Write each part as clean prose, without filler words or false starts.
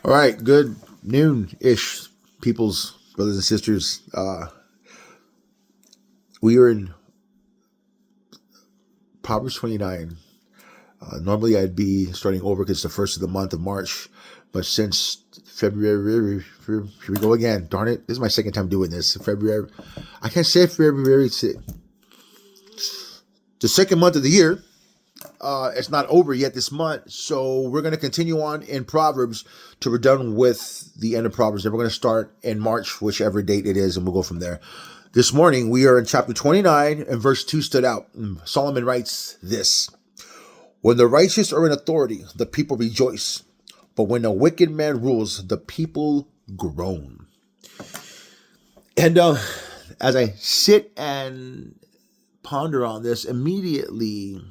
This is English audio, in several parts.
All right, good noon-ish, people's brothers and sisters. We are in Proverbs 29. Normally, I'd be starting over because it's the first of the month of March, but since February, here we go again. Darn it! This is my second time doing this. February, I can't say February. It's the second month of the year. It's not over yet this month, so we're going to continue on in Proverbs till we're done with the end of Proverbs. Then we're going to start in March, whichever date it is, and we'll go from there. This morning, we are in chapter 29, and verse 2 stood out. Solomon writes this: When the righteous are in authority, the people rejoice. But when a wicked man rules, the people groan. And as I sit and ponder on this, immediately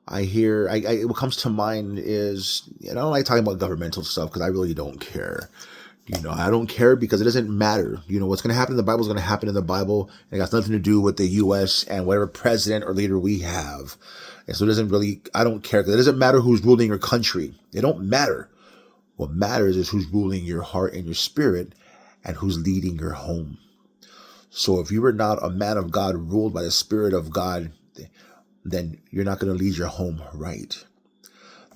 what comes to mind is, I don't like talking about governmental stuff because I really don't care. I don't care because it doesn't matter. What's going to happen in the Bible is going to happen in the Bible. And it has nothing to do with the U.S. and whatever president or leader we have. And so I don't care because it doesn't matter who's ruling your country. It don't matter. What matters is who's ruling your heart and your spirit and who's leading your home. So if you are not a man of God ruled by the Spirit of God, then you're not going to lead your home right.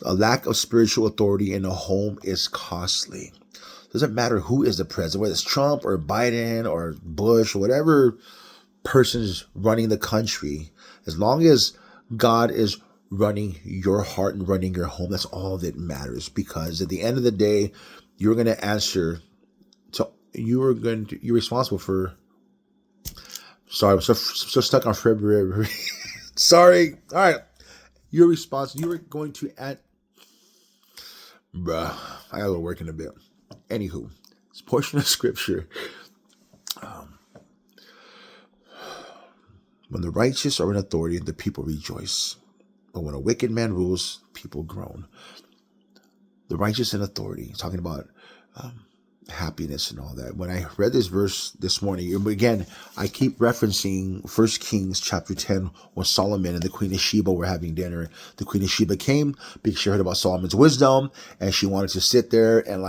A lack of spiritual authority in a home is costly. It doesn't matter who is the president, whether it's Trump or Biden or Bush or whatever person's running the country. As long as God is running your heart and running your home, that's all that matters. Because at the end of the day, you're going to answer to, you're responsible for, sorry, I'm so stuck on February. Sorry. All right. You're responsible. You are going to add. Bruh, I gotta go work in a bit. Anywho, this portion of scripture. When the righteous are in authority, the people rejoice. But when a wicked man rules, people groan. The righteous in authority, talking about happiness and all that. When I read this verse this morning, again, I keep referencing 1 Kings chapter 10 when Solomon and the Queen of Sheba were having dinner. The Queen of Sheba came because she heard about Solomon's wisdom and she wanted to sit there and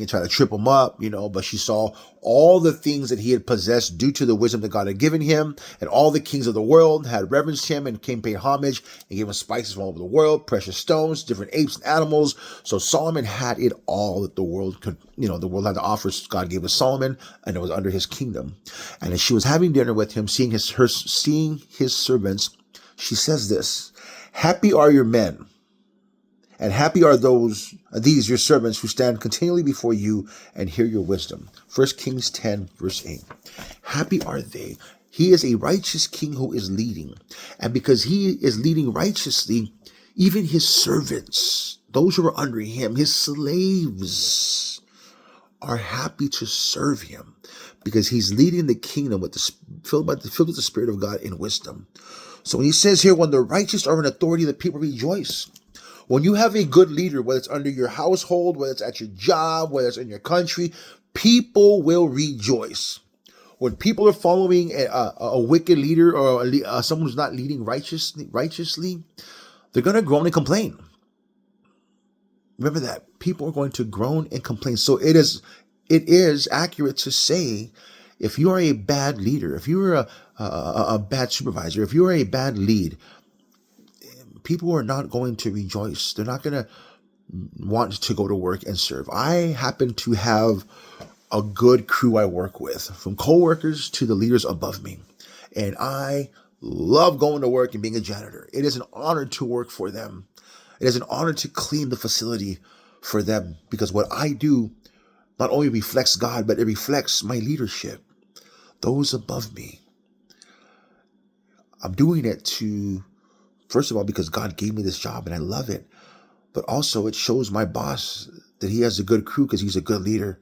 try to trip him up, but she saw all the things that he had possessed due to the wisdom that God had given him, and all the kings of the world had reverenced him and came pay homage and gave him spices from all over the world, precious stones, different apes and animals. So Solomon had it all that the world could, the world had to offer. God gave it to Solomon, and it was under his kingdom. And as she was having dinner with him, seeing his servants, she says this: "Happy are your men, and happy are these your servants who stand continually before you and hear your wisdom." 1 Kings 10 verse 8. Happy are they. He is a righteous king who is leading. And because he is leading righteously, even his servants, those who are under him, his slaves, are happy to serve him because he's leading the kingdom filled with the Spirit of God in wisdom. So when he says here, when the righteous are in authority, the people rejoice. When you have a good leader, whether it's under your household, whether it's at your job, whether it's in your country, people will rejoice. When people are following a wicked leader or someone who's not leading righteously, they're going to groan and complain. Remember that. People are going to groan and complain. So it is accurate to say, if you are a bad leader, if you are a bad supervisor, if you are a bad lead, people are not going to rejoice. They're not going to want to go to work and serve. I happen to have a good crew I work with, from coworkers to the leaders above me. And I love going to work and being a janitor. It is an honor to work for them. It is an honor to clean the facility for them, because what I do not only reflects God, but it reflects my leadership, those above me. I'm doing it first of all, because God gave me this job and I love it. But also it shows my boss that he has a good crew because he's a good leader.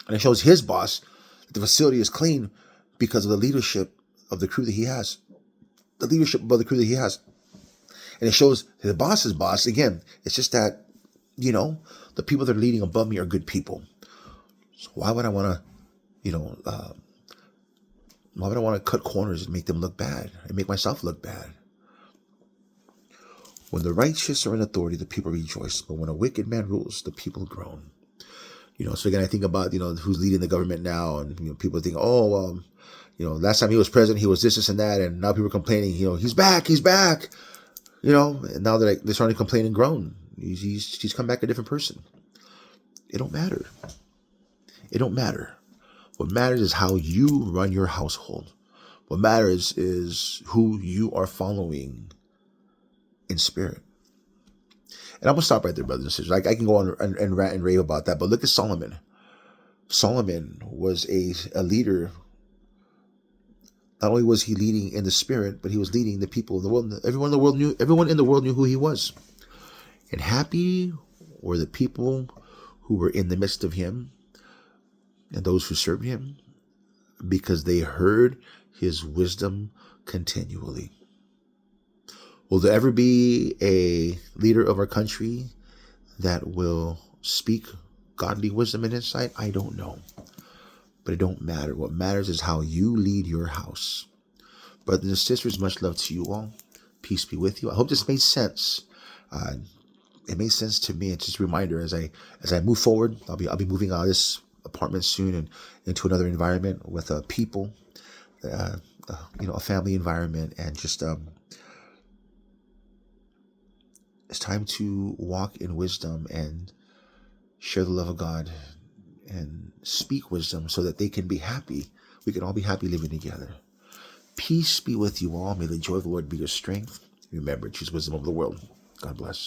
And it shows his boss that the facility is clean because of the leadership of the crew that he has. The leadership of the crew that he has. And it shows the boss's boss. Again, it's just that, the people that are leading above me are good people. So why would I want to cut corners and make them look bad and make myself look bad? When the righteous are in authority, the people rejoice. But when a wicked man rules, the people groan. So again, I think about, who's leading the government now, and people think, oh, last time he was president, he was this and that, and now people are complaining, he's back. And now they're starting to complain and groan. He's come back a different person. It don't matter. It don't matter. What matters is how you run your household. What matters is who you are following in spirit. And I'm going to stop right there, brothers and sisters. I can go on and rant and rave about that, but look at Solomon. Solomon was a leader. Not only was he leading in the spirit, but he was leading the people of the world. Everyone in the world knew who he was. And happy were the people who were in the midst of him and those who served him, because they heard his wisdom continually. Will there ever be a leader of our country that will speak godly wisdom and insight? I don't know. But it don't matter. What matters is how you lead your house. Brothers and sisters, much love to you all. Peace be with you. I hope this made sense. It made sense to me. It's just a reminder as I move forward. I'll be moving out of this apartment soon and into another environment with people, a family environment, and just it's time to walk in wisdom and share the love of God and speak wisdom so that they can be happy. We can all be happy living together. Peace be with you all. May the joy of the Lord be your strength. Remember, choose wisdom over the world. God bless.